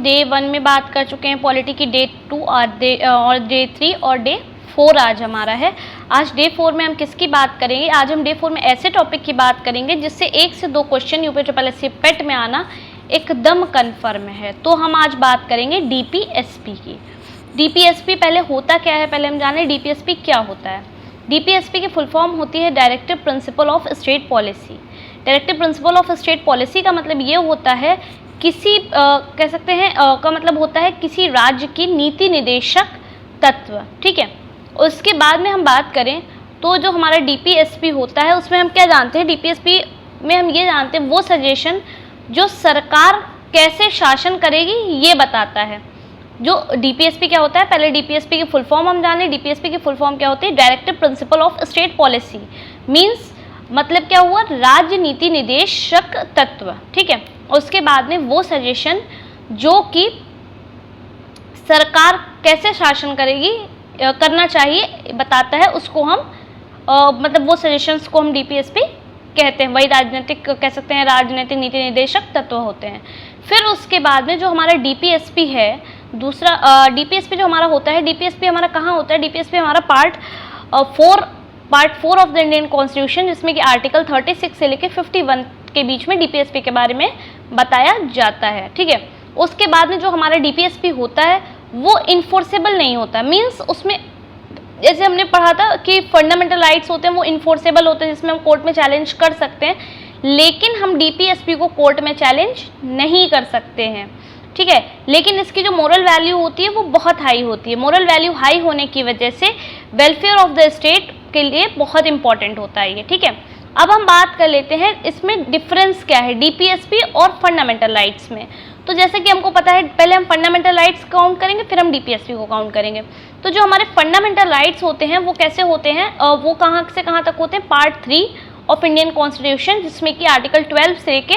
Day 1 में बात कर चुके हैं पॉलिटी की, डे 2 और डे 3 और डे 4 आज हमारा है। आज डे 4 में हम किसकी बात करेंगे? आज हम डे 4 में ऐसे टॉपिक की बात करेंगे जिससे 1 से 2 क्वेश्चन यूपीएससी पेट में आना एकदम कन्फर्म है। तो हम आज बात करेंगे डीपीएसपी की। डीपीएसपी पहले होता क्या है, पहले हम जाने डीपीएसपी क्या होता है। डीपीएसपी की फुल फॉर्म होती है directive principle of state policy. Directive principle of state policy का मतलब ये होता है किसी कह सकते हैं का मतलब होता है किसी राज्य की नीति निदेशक तत्व, ठीक है। उसके बाद में हम बात करें तो जो हमारा डीपीएसपी होता है उसमें हम क्या जानते हैं, डीपीएसपी में हम ये जानते हैं वो सजेशन जो सरकार कैसे शासन करेगी ये बताता है। जो डीपीएसपी क्या होता है, पहले डीपीएसपी की फुल फॉर्म हम जाने। डीपीएसपी की फुल फॉर्म क्या होती है? Directive principle of state policy means मतलब क्या हुआ, राज्य नीति निदेशक तत्व, ठीक है। उसके बाद में वो सजेशन जो कि सरकार कैसे शासन करेगी करना चाहिए बताता है, उसको हम मतलब वो सजेशंस को हम डीपीएसपी कहते हैं। वही राजनीतिक कह सकते हैं, राजनीतिक नीति निदेशक तत्व होते हैं। फिर उसके बाद में जो हमारा डीपीएसपी है, दूसरा डीपीएसपी जो हमारा होता है, डीपीएसपी हमारा कहाँ होता है? डीपीएसपी हमारा part 4 of the Indian constitution, जिसमें कि आर्टिकल 36 से लेकर 51 के बीच में डीपीएसपी के बारे में बताया जाता है, ठीक है। उसके बाद में जो हमारा डीपीएसपी होता है वो इन्फोर्सेबल नहीं होता, मीन्स उसमें जैसे हमने पढ़ा था कि फंडामेंटल राइट्स होते हैं वो इन्फोर्सेबल होते हैं, जिसमें हम कोर्ट में चैलेंज कर सकते हैं, लेकिन हम डीपीएसपी को कोर्ट में चैलेंज नहीं कर सकते हैं, ठीक है। लेकिन इसकी जो मोरल वैल्यू होती है वो बहुत हाई होती है। मोरल वैल्यू हाई होने की वजह से वेलफेयर ऑफ द स्टेट के लिए बहुत इंपॉर्टेंट होता है ये, ठीक है। अब हम बात कर लेते हैं इसमें डिफरेंस क्या है डीपीएसपी और फंडामेंटल राइट्स में। तो जैसे कि हमको पता है, पहले हम फंडामेंटल राइट्स काउंट करेंगे, फिर हम डीपीएसपी को काउंट करेंगे। तो जो हमारे फंडामेंटल राइट्स होते हैं वो कैसे होते हैं, वो कहाँ से कहाँ तक होते हैं? पार्ट 3 ऑफ इंडियन कॉन्स्टिट्यूशन, जिसमें कि आर्टिकल 12 से लेके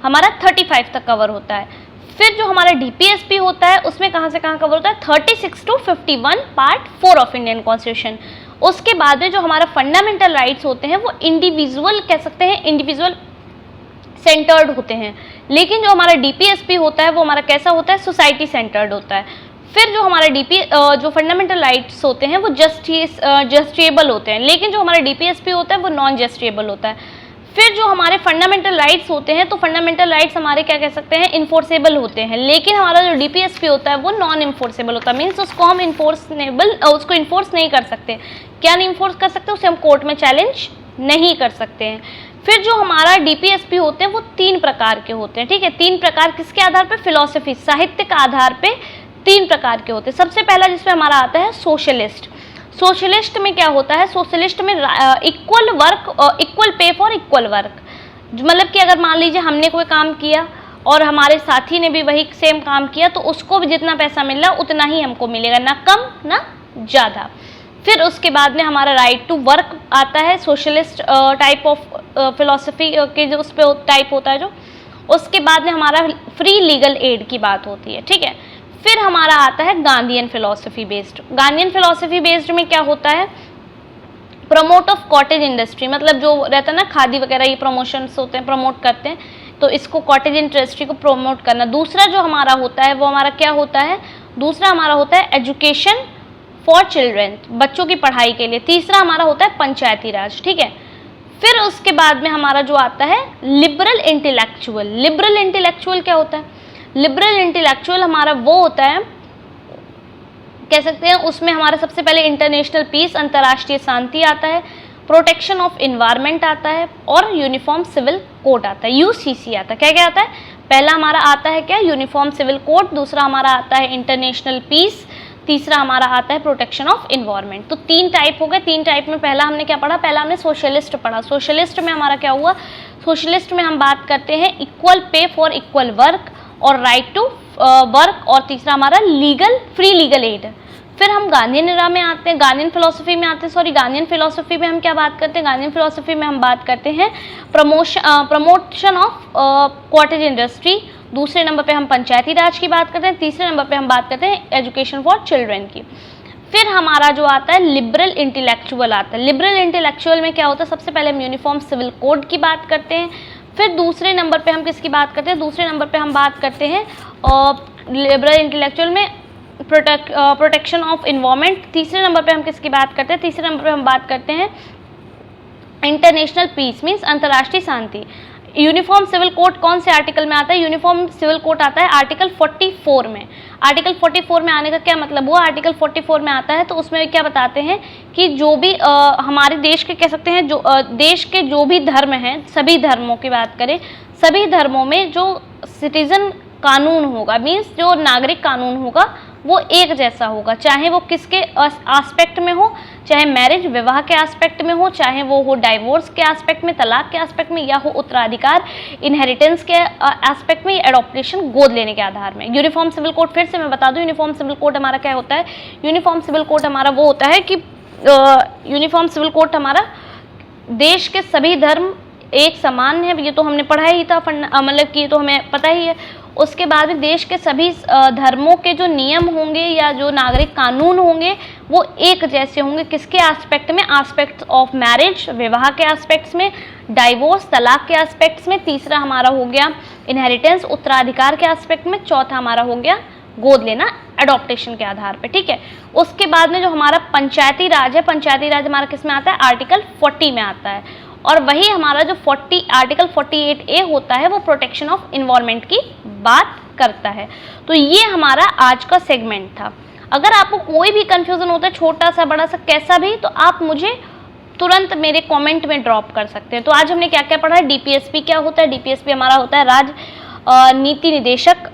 हमारा 35 तक कवर होता है। फिर जो हमारा डीपीएसपी होता है उसमें कहाँ से कहाँ कवर होता है? 36 to 51 part 4 of Indian constitution. उसके बाद में जो हमारा फंडामेंटल राइट्स होते हैं वो इंडिविजुअल कह सकते हैं, इंडिविजुअल सेंटर्ड होते हैं। लेकिन जो हमारा डीपीएसपी होता है वो हमारा कैसा होता है? सोसाइटी सेंटर्ड होता है। फिर जो हमारा जो फंडामेंटल राइट्स होते हैं वो जस्टिएबल होते हैं, लेकिन जो हमारा डीपीएसपी होता है वो नॉन जस्टिएबल होता है। फिर जो हमारे फंडामेंटल राइट्स होते हैं तो फंडामेंटल राइट्स हमारे क्या कह सकते हैं? इन्फोर्सेबल होते हैं, लेकिन हमारा जो डीपीएसपी होता है वो नॉन इन्फोर्सेबल होता है, मीन्स उसको हम उसको इन्फोर्स नहीं कर सकते। क्या नहीं इन्फोर्स कर सकते? उसे हम कोर्ट में चैलेंज नहीं कर सकते हैं। फिर जो हमारा डीपीएसपी होते हैं वो 3 प्रकार के होते हैं, ठीक है। 3 प्रकार किसके आधार पर? फिलॉसफी, साहित्य का आधार पे 3 प्रकार के होते हैं। सबसे पहला जिसमें हमारा आता है सोशलिस्ट। सोशलिस्ट में क्या होता है? सोशलिस्ट में equal work, equal pay for equal work, मतलब कि अगर मान लीजिए हमने कोई काम किया और हमारे साथी ने भी वही सेम काम किया तो उसको भी जितना पैसा मिल रहा उतना ही हमको मिलेगा, ना कम ना ज़्यादा। फिर उसके बाद में हमारा राइट टू वर्क आता है, सोशलिस्ट टाइप ऑफ फिलॉसफी के जो उस पर टाइप होता है जो। उसके बाद में हमारा फ्री लीगल एड की बात होती है, ठीक है। फिर हमारा आता है Gandhian philosophy based. Gandhian philosophy based में क्या होता है? प्रमोट ऑफ कॉटेज इंडस्ट्री, मतलब जो रहता है ना खादी वगैरह, ये प्रमोशंस होते हैं, प्रमोट करते हैं, तो इसको कॉटेज इंडस्ट्री को प्रमोट करना। दूसरा जो हमारा होता है वो हमारा क्या होता है? दूसरा हमारा होता है एजुकेशन फॉर चिल्ड्रेन, बच्चों की पढ़ाई के लिए। तीसरा हमारा होता है पंचायती राज, ठीक है। फिर उसके बाद में हमारा जो आता है लिबरल इंटेलेक्चुअल। लिबरल इंटेलेक्चुअल क्या होता है? लिबरल इंटेलेक्चुअल हमारा वो होता है, कह सकते हैं उसमें हमारा सबसे पहले इंटरनेशनल पीस, अंतर्राष्ट्रीय शांति आता है, प्रोटेक्शन ऑफ इन्वायरमेंट आता है और यूनिफॉर्म सिविल कोड आता है, यूसीसी आता है। क्या क्या आता है? पहला हमारा आता है क्या? Uniform civil code. दूसरा हमारा आता है इंटरनेशनल पीस। तीसरा हमारा आता है प्रोटेक्शन ऑफ इन्वायरमेंट। तो 3 टाइप हो गए। 3 टाइप में पहला हमने क्या पढ़ा? पहला हमने सोशलिस्ट पढ़ा। सोशलिस्ट में हमारा क्या हुआ? सोशलिस्ट में हम बात करते हैं equal pay for equal work और राइट टू वर्क, और तीसरा हमारा फ्री लीगल एड। फिर हम गांधीयन एरा में आते हैं, गांधीयन फिलॉसफी में आते हैं। गांधीयन फिलॉसफी में हम क्या बात करते हैं? गांधीयन फिलॉसफी में हम बात करते हैं प्रमोशन ऑफ कॉटेज इंडस्ट्री। दूसरे नंबर पे हम पंचायती राज की बात करते हैं। तीसरे नंबर पे हम बात करते हैं एजुकेशन फॉर चिल्ड्रन की। फिर हमारा जो आता है लिबरल इंटेलेक्चुअल आता है। लिबरल इंटेलेक्चुअल में क्या होता है? सबसे पहले हम यूनिफॉर्म सिविल कोड की बात करते हैं, फिर दूसरे नंबर पे हम किसकी बात करते हैं, दूसरे नंबर पे हम बात करते हैं लिबरल इंटेलेक्चुअल में प्रोटेक्शन ऑफ इन्वायरमेंट। तीसरे नंबर पे हम किसकी बात करते हैं, तीसरे नंबर पे हम बात करते हैं इंटरनेशनल पीस मीन्स अंतर्राष्ट्रीय शांति। यूनिफॉर्म सिविल कोड कौन से आर्टिकल में आता है, यूनिफॉर्म सिविल कोड आता है आर्टिकल 44 में। आर्टिकल 44 में आने का क्या मतलब हुआ, आर्टिकल 44 में आता है तो उसमें क्या बताते हैं कि जो भी हमारे देश के कह सकते हैं जो देश के जो भी धर्म हैं, सभी धर्मों की बात करें, सभी धर्मों में जो सिटीजन कानून होगा मीन्स जो नागरिक कानून होगा वो एक जैसा होगा, चाहे वो किसके एस्पेक्ट में हो, चाहे मैरिज विवाह के एस्पेक्ट में हो, चाहे वो हो डाइवोर्स के एस्पेक्ट में, तलाक के एस्पेक्ट में, या हो उत्तराधिकार इनहेरिटेंस के एस्पेक्ट में, एडॉप्टेशन गोद लेने के आधार में। यूनिफॉर्म सिविल कोड फिर से मैं बता दूं, यूनिफॉर्म सिविल कोड हमारा क्या होता है, यूनिफॉर्म सिविल कोड हमारा वो होता है कि यूनिफॉर्म सिविल कोड हमारा देश के सभी धर्म एक समान है, ये तो हमने पढ़ा ही था, मतलब कि ये तो हमें पता ही है। उसके बाद में देश के सभी धर्मों के जो नियम होंगे या जो नागरिक कानून होंगे वो एक जैसे होंगे, किसके एस्पेक्ट में, एस्पेक्ट ऑफ मैरिज विवाह के एस्पेक्ट्स में, डाइवोर्स तलाक के एस्पेक्ट्स में, तीसरा हमारा हो गया इनहेरिटेंस उत्तराधिकार के एस्पेक्ट में, चौथा हमारा हो गया गोद लेना एडॉप्टेशन के आधार पे, ठीक है। उसके बाद में जो हमारा पंचायती राज है, पंचायती राज हमारा किस में आता है, आर्टिकल 40 में आता है। और वही हमारा जो आर्टिकल 48A होता है वो प्रोटेक्शन ऑफ इन्वायरमेंट की बात करता है। तो ये हमारा आज का सेगमेंट था। अगर आपको कोई भी कंफ्यूजन होता है, छोटा सा बड़ा सा कैसा भी, तो आप मुझे तुरंत मेरे कमेंट में ड्रॉप कर सकते हैं। तो आज हमने क्या क्या पढ़ा है, डीपीएसपी क्या होता है, डीपीएसपी हमारा होता है राज्य नीति निदेशक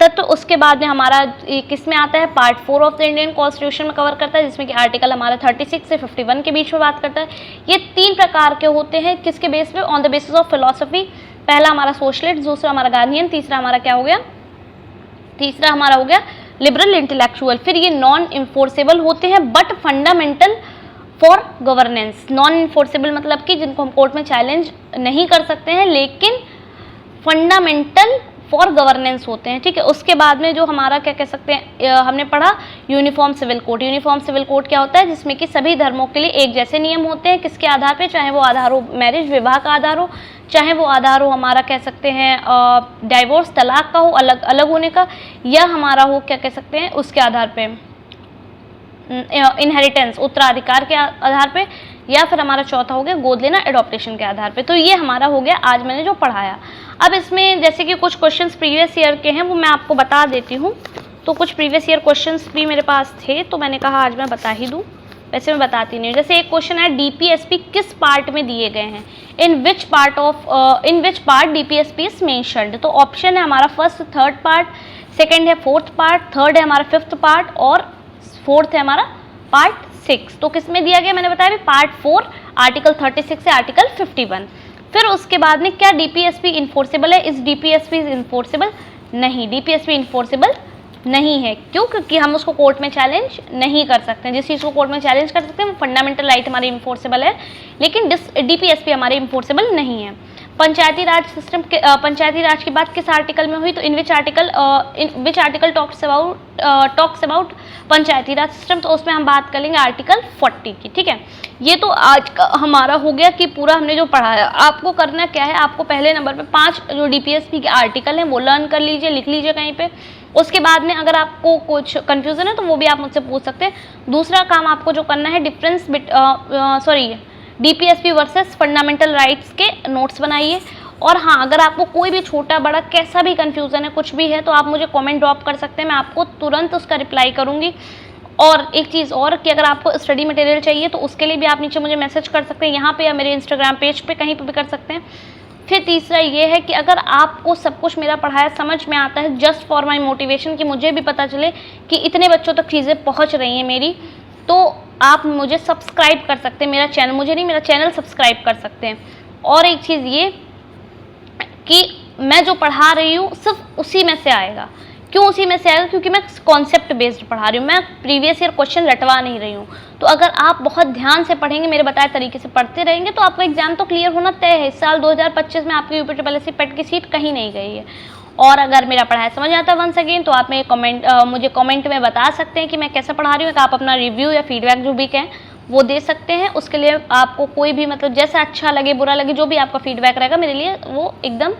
तत्व। उसके बाद में हमारा किस में आता है, part 4 of the Indian constitution में कवर करता है, जिसमें कि आर्टिकल हमारा 36 से 51 के बीच में बात करता है। ये 3 प्रकार के होते हैं, किसके बेस पे, on the basis of philosophy. पहला हमारा सोशलिस्ट, दूसरा हमारा गार्नियन, तीसरा हमारा क्या हो गया, तीसरा हमारा हो गया लिबरल इंटेलेक्चुअल। फिर ये नॉन इन्फोर्सेबल होते हैं but fundamental for governance. Non enforceable मतलब कि जिनको हम कोर्ट में चैलेंज नहीं कर सकते हैं लेकिन फंडामेंटल फॉर गवर्नेंस होते हैं, ठीक है। उसके बाद में जो हमारा क्या कह सकते हैं, हमने पढ़ा uniform civil code. Uniform civil code क्या होता है, जिसमें कि सभी धर्मों के लिए एक जैसे नियम होते हैं, किसके आधार पे, चाहे वो आधार हो मैरिज विवाह का आधार हो, चाहे वो आधार हो हमारा कह सकते हैं डाइवोर्स तलाक का हो, अलग अलग होने का, या हमारा हो क्या कह सकते हैं उसके आधार पे इनहेरिटेंस उत्तराधिकार के आधार पे, या फिर हमारा चौथा हो गया गोद लेना एडॉप्टेशन के आधार पे। तो ये हमारा हो गया आज मैंने जो पढ़ाया। अब इसमें जैसे कि कुछ क्वेश्चंस प्रीवियस ईयर के हैं वो मैं आपको बता देती हूँ। तो कुछ प्रीवियस ईयर क्वेश्चंस भी मेरे पास थे तो मैंने कहा आज मैं बता ही दूँ, वैसे मैं बताती नहीं हूँ। जैसे एक क्वेश्चन है डीपीएसपी किस पार्ट में दिए गए हैं, in which part DPSP is mentioned. तो ऑप्शन है हमारा फर्स्ट 3rd पार्ट, सेकेंड है 4th पार्ट, 3rd है हमारा 5th पार्ट और 4th है हमारा पार्ट 6। तो किस में दिया गया मैंने बताया पार्ट 4 आर्टिकल 36 से आर्टिकल 51। फिर उसके बाद में क्या डीपीएसपी इन्फोर्सेबल है, इस डीपीएसपी इन्फोर्सेबल नहीं, डीपीएसपी इन्फोर्सेबल नहीं है। क्यों? क्योंकि हम उसको कोर्ट में चैलेंज नहीं कर सकते हैं। जिस चीज़ को कोर्ट में चैलेंज कर सकते हैं वो फंडामेंटल राइट हमारी इन्फोर्सेबल है, लेकिन डीपीएसपी हमारे इन्फोर्सेबल नहीं है। पंचायती राज सिस्टम के पंचायती राज की बात किस आर्टिकल में हुई, तो in which article talks about panchayati raj system. तो उसमें हम बात कर लेंगे आर्टिकल 40 की, ठीक है। ये तो आज का हमारा हो गया कि पूरा हमने जो पढ़ाया। आपको करना क्या है, आपको पहले नंबर पे 5 जो डीपीएसपी के आर्टिकल हैं वो लर्न कर लीजिए, लिख लीजिए कहीं पे। उसके बाद में अगर आपको कुछ कन्फ्यूजन है तो वो भी आप मुझसे पूछ सकते हैं। दूसरा काम आपको जो करना है difference DPSP versus fundamental rights के नोट्स बनाइए। और हाँ, अगर आपको कोई भी छोटा बड़ा कैसा भी कन्फ्यूज़न है, कुछ भी है, तो आप मुझे कमेंट ड्रॉप कर सकते हैं, मैं आपको तुरंत उसका रिप्लाई करूँगी। और एक चीज़ और कि अगर आपको स्टडी मटेरियल चाहिए तो उसके लिए भी आप नीचे मुझे मैसेज कर सकते हैं, यहाँ पे या मेरे इंस्टाग्राम पेज पे कहीं पर भी कर सकते हैं। फिर तीसरा ये है कि अगर आपको सब कुछ मेरा पढ़ाया समझ में आता है, जस्ट फॉर माई मोटिवेशन, कि मुझे भी पता चले कि इतने बच्चों तक चीज़ें पहुँच रही हैं मेरी, तो आप मुझे सब्सक्राइब कर सकते हैं, मेरा चैनल, मुझे नहीं मेरा चैनल सब्सक्राइब कर सकते हैं। और एक चीज़ ये कि मैं जो पढ़ा रही हूँ सिर्फ उसी में से आएगा। क्यों उसी में से आएगा? क्योंकि मैं कॉन्सेप्ट बेस्ड पढ़ा रही हूँ, मैं प्रीवियस ईयर क्वेश्चन रटवा नहीं रही हूँ। तो अगर आप बहुत ध्यान से पढ़ेंगे, मेरे बताए तरीके से पढ़ते रहेंगे, तो आपका एग्जाम तो क्लियर होना तय है। इस साल 2025 में आपकी यूपीएससी पेट की सीट कहीं नहीं गई है। और अगर मेरा पढ़ाया समझ आता है वंस अगेन, तो आप मुझे कमेंट में बता सकते हैं कि मैं कैसे पढ़ा रही हूँ। आप अपना रिव्यू या फीडबैक जो भी कहें वो दे सकते हैं। उसके लिए आपको कोई भी मतलब जैसा अच्छा लगे बुरा लगे जो भी आपका फीडबैक रहेगा मेरे लिए वो एकदम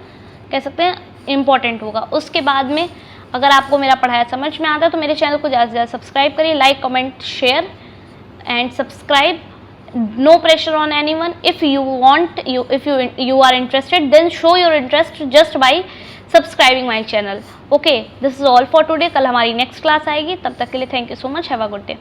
कह सकते हैं इम्पॉर्टेंट होगा। उसके बाद में अगर आपको मेरा पढ़ाया समझ में आता है तो मेरे चैनल को ज़्यादा से ज़्यादा सब्सक्राइब करिए, like comment share and subscribe. No pressure on anyone. If you want, if you are interested, then show your interest just by subscribing my channel. Okay, this is all for today. कल हमारी next class आएगी, तब तक के लिए thank you so much, have a good day.